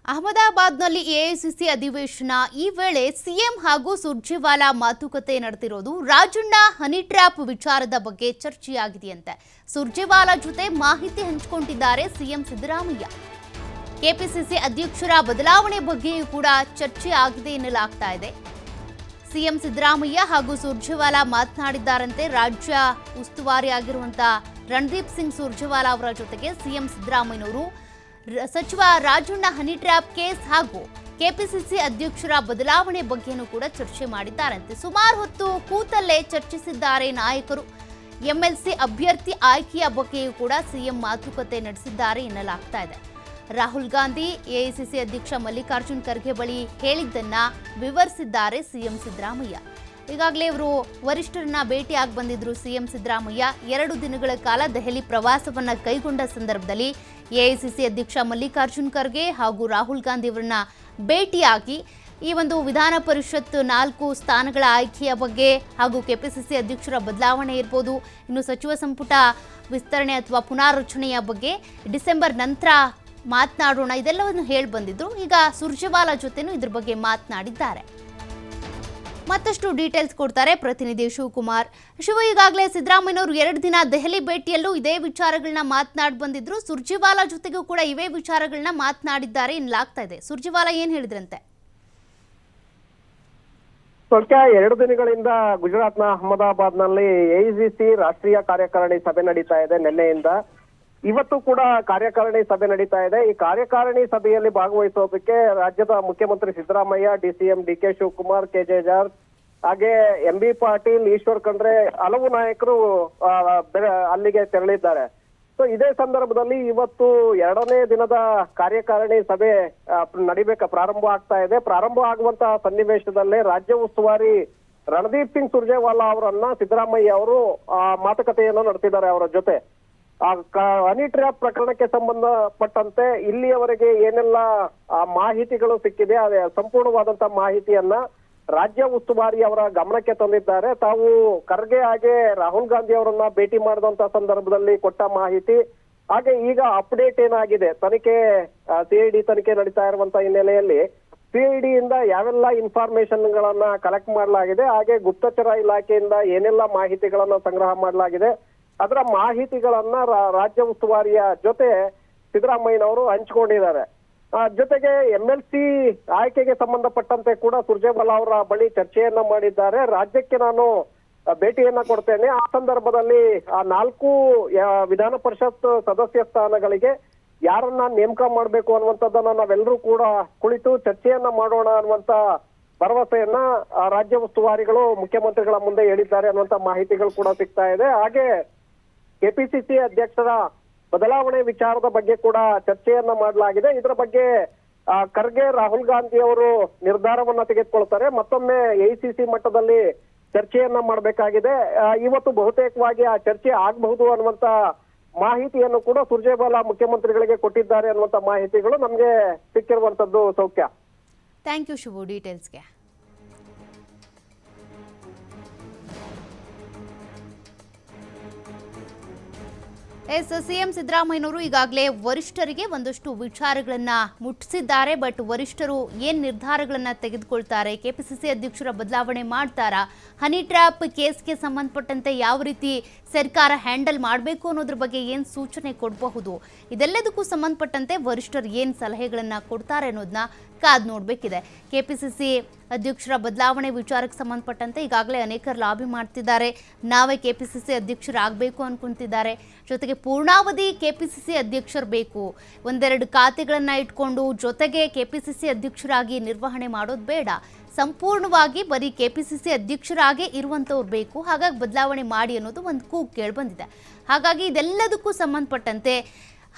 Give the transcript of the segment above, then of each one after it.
ಅಹಮದಾಬಾದ್ನಲ್ಲಿ ಎಐಸಿಸಿ ಅಧಿವೇಶನ. ಈ ವೇಳೆ ಸಿಎಂ ಹಾಗೂ ಸುರ್ಜೇವಾಲಾ ಮಾತುಕತೆ ನಡೆದಿರೋದು ರಾಜಣ್ಣ ಹನಿ ಟ್ರ್ಯಾಪ್ ವಿಚಾರದ ಬಗ್ಗೆ ಚರ್ಚೆಯಾಗಿದೆಯಂತೆ. ಸುರ್ಜೇವಾಲಾ ಜೊತೆ ಮಾಹಿತಿ ಹಂಚಿಕೊಂಡಿದ್ದಾರೆ ಸಿಎಂ ಸಿದ್ದರಾಮಯ್ಯ. ಕೆಪಿಸಿಸಿ ಅಧ್ಯಕ್ಷರ ಬದಲಾವಣೆ ಬಗ್ಗೆಯೂ ಕೂಡ ಚರ್ಚೆ ಆಗಿದೆ ಎನ್ನಲಾಗ್ತಾ ಇದೆ. ಸಿಎಂ ಸಿದ್ದರಾಮಯ್ಯ ಹಾಗೂ ಸುರ್ಜೇವಾಲಾ ಮಾತನಾಡಿದ್ದಾರಂತೆ. ರಾಜ್ಯ ಉಸ್ತುವಾರಿಯಾಗಿರುವಂತಹ ರಣದೀಪ್ ಸಿಂಗ್ ಸುರ್ಜೇವಾಲಾ ಅವರ ಜೊತೆಗೆ ಸಿಎಂ ಸಿದ್ದರಾಮಯ್ಯನವರು ಸಚಿವ ರಾಜಣ್ಣ ಹನಿ ಟ್ರ್ಯಾಪ್ ಕೇಸ್ ಹಾಗೂ ಕೆಪಿಸಿಸಿ ಅಧ್ಯಕ್ಷರ ಬದಲಾವಣೆ ಬಗ್ಗೆನೂ ಕೂಡ ಚರ್ಚೆ ಮಾಡಿದ್ದಾರಂತೆ. ಸುಮಾರು ಹೊತ್ತು ಕೂತಲ್ಲೇ ಚರ್ಚಿಸಿದ್ದಾರೆ ನಾಯಕರು. ಎಂಎಲ್ಸಿ ಅಭ್ಯರ್ಥಿ ಆಯ್ಕೆಯ ಬಗ್ಗೆಯೂ ಕೂಡ ಸಿಎಂ ಮಾತುಕತೆ ನಡೆಸಿದ್ದಾರೆ ಎನ್ನಲಾಗ್ತಾ ಇದೆ. ರಾಹುಲ್ ಗಾಂಧಿ ಎಐಸಿಸಿ ಅಧ್ಯಕ್ಷ ಮಲ್ಲಿಕಾರ್ಜುನ್ ಖರ್ಗೆ ಬಳಿ ಹೇಳಿದ್ದನ್ನ ವಿವರಿಸಿದ್ದಾರೆ ಸಿಎಂ ಸಿದ್ದರಾಮಯ್ಯ. ಈಗಾಗಲೇ ಇವರು ವರಿಷ್ಠರನ್ನ ಭೇಟಿಯಾಗಿ ಬಂದಿದ್ರು ಸಿಎಂ ಸಿದ್ದರಾಮಯ್ಯ. 2 ದಿನಗಳ ಕಾಲ ದೆಹಲಿ ಪ್ರವಾಸವನ್ನ ಕೈಗೊಂಡ ಸಂದರ್ಭದಲ್ಲಿ ಎಐಸಿಸಿ ಅಧ್ಯಕ್ಷ ಮಲ್ಲಿಕಾರ್ಜುನ್ ಖರ್ಗೆ ಹಾಗೂ ರಾಹುಲ್ ಗಾಂಧಿ ಅವರನ್ನ ಭೇಟಿಯಾಗಿ ಈ ಒಂದು ವಿಧಾನ ಪರಿಷತ್ 4 ಸ್ಥಾನಗಳ ಆಯ್ಕೆಯ ಬಗ್ಗೆ ಹಾಗೂ ಕೆಪಿಸಿಸಿ ಅಧ್ಯಕ್ಷರ ಬದಲಾವಣೆ ಇರ್ಬೋದು, ಇನ್ನು ಸಚಿವ ಸಂಪುಟ ವಿಸ್ತರಣೆ ಅಥವಾ ಪುನಾರಚನೆಯ ಬಗ್ಗೆ ಡಿಸೆಂಬರ್ ನಂತರ ಮಾತನಾಡೋಣ, ಇದೆಲ್ಲವನ್ನು ಹೇಳಿ ಬಂದಿದ್ರು. ಈಗ ಸುರ್ಜೇವಾಲಾ ಜೊತೆನೂ ಇದ್ರ ಬಗ್ಗೆ ಮಾತನಾಡಿದ್ದಾರೆ. ಮತ್ತಷ್ಟು ಡೀಟೇಲ್ಸ್ ಕೊಡ್ತಾರೆ ಪ್ರತಿನಿಧಿ ಶಿವಕುಮಾರ್. ಈಗಾಗಲೇ ಸಿದ್ದರಾಮಯ್ಯನವರು 2 ದಿನ ದೆಹಲಿ ಭೇಟಿಯಲ್ಲೂ ಇದೇ ವಿಚಾರಗಳನ್ನ ಮಾತನಾಡಿ ಬಂದಿದ್ರು. ಸುರ್ಜೇವಾಲಾ ಜೊತೆಗೂ ಕೂಡ ಇವೇ ವಿಚಾರಗಳನ್ನ ಮಾತನಾಡಿದ್ದಾರೆ ಎನ್ನಲಾಗ್ತಾ ಇದೆ. ಸುರ್ಜೇವಾಲಾ ಏನ್ ಹೇಳಿದ್ರಂತೆ? ಸ್ವಲ್ಪ 2 ದಿನಗಳಿಂದ ಗುಜರಾತ್ನ ಅಹಮದಾಬಾದ್ನಲ್ಲಿ ಎಐಸಿಸಿ ರಾಷ್ಟ್ರೀಯ ಕಾರ್ಯಕಾರಿಣಿ ಸಭೆ ನಡೀತಾ ಇದೆ. ನಿನ್ನೆಯಿಂದ ಇವತ್ತು ಕೂಡ ಕಾರ್ಯಕಾರಿಣಿ ಸಭೆ ನಡೀತಾ ಇದೆ. ಈ ಕಾರ್ಯಕಾರಿಣಿ ಸಭೆಯಲ್ಲಿ ಭಾಗವಹಿಸೋದಕ್ಕೆ ರಾಜ್ಯದ ಮುಖ್ಯಮಂತ್ರಿ ಸಿದ್ದರಾಮಯ್ಯ, ಡಿಸಿಎಂ ಡಿಕೆ ಶಿವಕುಮಾರ್, ಕೆಜೆ ಜಾರ್ಜ್, ಹಾಗೆ ಎಂಬಿ ಪಾಟೀಲ್, ಈಶ್ವರ್ ಖಂಡ್ರೆ ಹಲವು ನಾಯಕರು ಅಲ್ಲಿಗೆ ತೆರಳಿದ್ದಾರೆ. ಸೊ ಇದೇ ಸಂದರ್ಭದಲ್ಲಿ ಇವತ್ತು 2ನೇ ದಿನದ ಕಾರ್ಯಕಾರಿಣಿ ಸಭೆ ಪ್ರಾರಂಭ ಆಗ್ತಾ ಇದೆ. ಪ್ರಾರಂಭ ಆಗುವಂತಹ ಸನ್ನಿವೇಶದಲ್ಲೇ ರಾಜ್ಯ ಉಸ್ತುವಾರಿ ರಣದೀಪ್ ಸಿಂಗ್ ಸುರ್ಜೇವಾಲಾ ಅವರನ್ನ ಸಿದ್ದರಾಮಯ್ಯ ಅವರು ಮಾತುಕತೆಯನ್ನು ನಡೆಸಿದ್ದಾರೆ ಅವರ ಜೊತೆ. ಹನಿ ಟ್ರ್ಯಾಪ್ ಪ್ರಕರಣಕ್ಕೆ ಸಂಬಂಧಪಟ್ಟಂತೆ ಇಲ್ಲಿಯವರೆಗೆ ಏನೆಲ್ಲ ಮಾಹಿತಿಗಳು ಸಿಕ್ಕಿದೆ, ಅದೇ ಸಂಪೂರ್ಣವಾದಂತಹ ಮಾಹಿತಿಯನ್ನ ರಾಜ್ಯ ಉಸ್ತುವಾರಿ ಅವರ ಗಮನಕ್ಕೆ ತಂದಿದ್ದಾರೆ. ತಾವು ಖರ್ಗೆ ಹಾಗೆ ರಾಹುಲ್ ಗಾಂಧಿ ಅವರನ್ನ ಭೇಟಿ ಮಾಡಿದಂತ ಸಂದರ್ಭದಲ್ಲಿ ಕೊಟ್ಟ ಮಾಹಿತಿ, ಹಾಗೆ ಈಗ ಅಪ್ಡೇಟ್ ಏನಾಗಿದೆ, ತನಿಖೆ ಸಿಐಡಿ ತನಿಖೆ ನಡೀತಾ ಇರುವಂತ ಹಿನ್ನೆಲೆಯಲ್ಲಿ ಸಿಐಡಿಯಿಂದ ಯಾವೆಲ್ಲ ಇನ್ಫಾರ್ಮೇಶನ್ ಗಳನ್ನ ಕಲೆಕ್ಟ್ ಮಾಡಲಾಗಿದೆ, ಹಾಗೆ ಗುಪ್ತಚರ ಇಲಾಖೆಯಿಂದ ಏನೆಲ್ಲ ಮಾಹಿತಿಗಳನ್ನ ಸಂಗ್ರಹ ಮಾಡಲಾಗಿದೆ, ಅದರ ಮಾಹಿತಿಗಳನ್ನ ರಾಜ್ಯ ಉಸ್ತುವಾರಿಯ ಜೊತೆ ಸಿದ್ದರಾಮಯ್ಯನವರು ಹಂಚಿಕೊಂಡಿದ್ದಾರೆ. ಜೊತೆಗೆ ಎಂಎಲ್ಸಿ ಆಯ್ಕೆಗೆ ಸಂಬಂಧಪಟ್ಟಂತೆ ಕೂಡ ಸುರ್ಜೇವಾಲಾ ಅವರ ಬಳಿ ಚರ್ಚೆಯನ್ನ ಮಾಡಿದ್ದಾರೆ. ರಾಜ್ಯಕ್ಕೆ ನಾನು ಭೇಟಿಯನ್ನ ಕೊಡ್ತೇನೆ, ಆ ಸಂದರ್ಭದಲ್ಲಿ 4 ವಿಧಾನ ಪರಿಷತ್ ಸದಸ್ಯ ಸ್ಥಾನಗಳಿಗೆ ಯಾರನ್ನ ನೇಮಕ ಮಾಡ್ಬೇಕು ಅನ್ನುವಂಥದ್ದನ್ನ ನಾವೆಲ್ಲರೂ ಕೂಡ ಕುಳಿತು ಚರ್ಚೆಯನ್ನ ಮಾಡೋಣ ಅನ್ನುವಂತ ಭರವಸೆಯನ್ನ ರಾಜ್ಯ ಉಸ್ತುವಾರಿಗಳು ಮುಖ್ಯಮಂತ್ರಿಗಳ ಮುಂದೆ ಹೇಳಿದ್ದಾರೆ ಅನ್ನುವಂತ ಮಾಹಿತಿಗಳು ಕೂಡ ಸಿಗ್ತಾ ಇದೆ. ಹಾಗೆ ಕೆಪಿಸಿಸಿ ಅಧ್ಯಕ್ಷರ ಬದಲಾವಣೆ ವಿಚಾರದ ಬಗ್ಗೆ ಕೂಡ ಚರ್ಚೆಯನ್ನ ಮಾಡಲಾಗಿದೆ. ಇದರ ಬಗ್ಗೆ ಖರ್ಗೆ, ರಾಹುಲ್ ಗಾಂಧಿ ಅವರು ನಿರ್ಧಾರವನ್ನ ತೆಗೆದುಕೊಳ್ತಾರೆ. ಮತ್ತೊಮ್ಮೆ ಎಐಸಿಸಿ ಮಟ್ಟದಲ್ಲಿ ಚರ್ಚೆಯನ್ನ ಮಾಡಬೇಕಾಗಿದೆ. ಇವತ್ತು ಬಹುತೇಕವಾಗಿ ಆ ಚರ್ಚೆ ಆಗಬಹುದು ಅನ್ನುವಂತ ಮಾಹಿತಿಯನ್ನು ಕೂಡ ಸುರ್ಜೇವಾಲಾ ಮುಖ್ಯಮಂತ್ರಿಗಳಿಗೆ ಕೊಟ್ಟಿದ್ದಾರೆ ಅನ್ನುವಂತ ಮಾಹಿತಿಗಳು ನಮ್ಗೆ ಸಿಕ್ಕಿರುವಂತದ್ದು. ಸೌಖ್ಯ, ಥ್ಯಾಂಕ್ ಯು ಶಿವು ಡೀಟೇಲ್ಸ್ಗೆ. ಸಿಎಂ ಸಿದ್ದರಾಮಯ್ಯನವರು ಈಗಾಗಲೇ ವರಿಷ್ಠರಿಗೆ ಒಂದಷ್ಟು ವಿಚಾರಗಳನ್ನ ಮುಟ್ಟಿಸಿದ್ದಾರೆ. ಬಟ್ ವರಿಷ್ಠರು ಏನ್ ನಿರ್ಧಾರಗಳನ್ನ ತೆಗೆದುಕೊಳ್ತಾರೆ, ಕೆಪಿಸಿಸಿ ಅಧ್ಯಕ್ಷರ ಬದಲಾವಣೆ ಮಾಡ್ತಾರಾ, ಹನಿ ಟ್ರ್ಯಾಪ್ ಕೇಸ್ಗೆ ಸಂಬಂಧಪಟ್ಟಂತೆ ಯಾವ ರೀತಿ ಸರ್ಕಾರ ಹ್ಯಾಂಡಲ್ ಮಾಡಬೇಕು ಅನ್ನೋದ್ರ ಬಗ್ಗೆ ಏನ್ ಸೂಚನೆ ಕೊಡಬಹುದು, ಇದೆಲ್ಲದಕ್ಕೂ ಸಂಬಂಧಪಟ್ಟಂತೆ ವರಿಷ್ಠರು ಏನ್ ಸಲಹೆಗಳನ್ನ ಕೊಡ್ತಾರೆ ಅನ್ನೋದನ್ನ ಕಾದ್ ನೋಡ್ಬೇಕಿದೆ. ಕೆಪಿಸಿಸಿ ಅಧ್ಯಕ್ಷರ ಬದಲಾವಣೆ ವಿಚಾರಕ್ಕೆ ಸಂಬಂಧಪಟ್ಟಂತೆ ಈಗಾಗಲೇ ಅನೇಕರು ಲಾಬಿ ಮಾಡ್ತಿದ್ದಾರೆ. ನಾವೇ ಕೆಪಿಸಿಸಿ ಅಧ್ಯಕ್ಷರಾಗಬೇಕು ಅನ್ಕೊಂತಿದ್ದಾರೆ. ಜೊತೆಗೆ ಪೂರ್ಣಾವಧಿ ಕೆಪಿಸಿಸಿ ಅಧ್ಯಕ್ಷರು ಬೇಕು, 1-2 ಖಾತೆಗಳನ್ನ ಇಟ್ಕೊಂಡು ಜೊತೆಗೆ ಕೆಪಿಸಿಸಿ ಅಧ್ಯಕ್ಷರಾಗಿ ನಿರ್ವಹಣೆ ಮಾಡೋದು ಬೇಡ, ಸಂಪೂರ್ಣವಾಗಿ ಬರೀ ಕೆಪಿಸಿಸಿ ಅಧ್ಯಕ್ಷರಾಗೇ ಇರುವಂಥವ್ರು ಬೇಕು, ಹಾಗಾಗಿ ಬದಲಾವಣೆ ಮಾಡಿ ಅನ್ನೋದು ಒಂದು ಕೂಗು ಕೇಳಿ ಬಂದಿದೆ. ಹಾಗಾಗಿ ಇದೆಲ್ಲದಕ್ಕೂ ಸಂಬಂಧಪಟ್ಟಂತೆ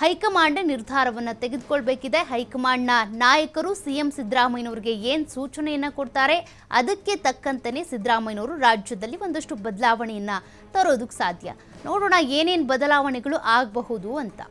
ಹೈಕಮಾಂಡ್ ನಿರ್ಧಾರವನ್ನು ತೆಗೆದುಕೊಳ್ಬೇಕಿದೆ. ಹೈಕಮಾಂಡ್ನ ನಾಯಕರು ಸಿಎಂ ಸಿದ್ದರಾಮಯ್ಯನವರಿಗೆ ಏನು ಸೂಚನೆಯನ್ನ ಕೊಡ್ತಾರೆ, ಅದಕ್ಕೆ ತಕ್ಕಂತೆಯೇ ಸಿದ್ದರಾಮಯ್ಯನವರು ರಾಜ್ಯದಲ್ಲಿ ಒಂದಷ್ಟು ಬದಲಾವಣೆಯನ್ನ ತರೋದಕ್ಕೆ ಸಾಧ್ಯ. ನೋಡೋಣ ಏನೇನು ಬದಲಾವಣೆಗಳು ಆಗಬಹುದು ಅಂತ.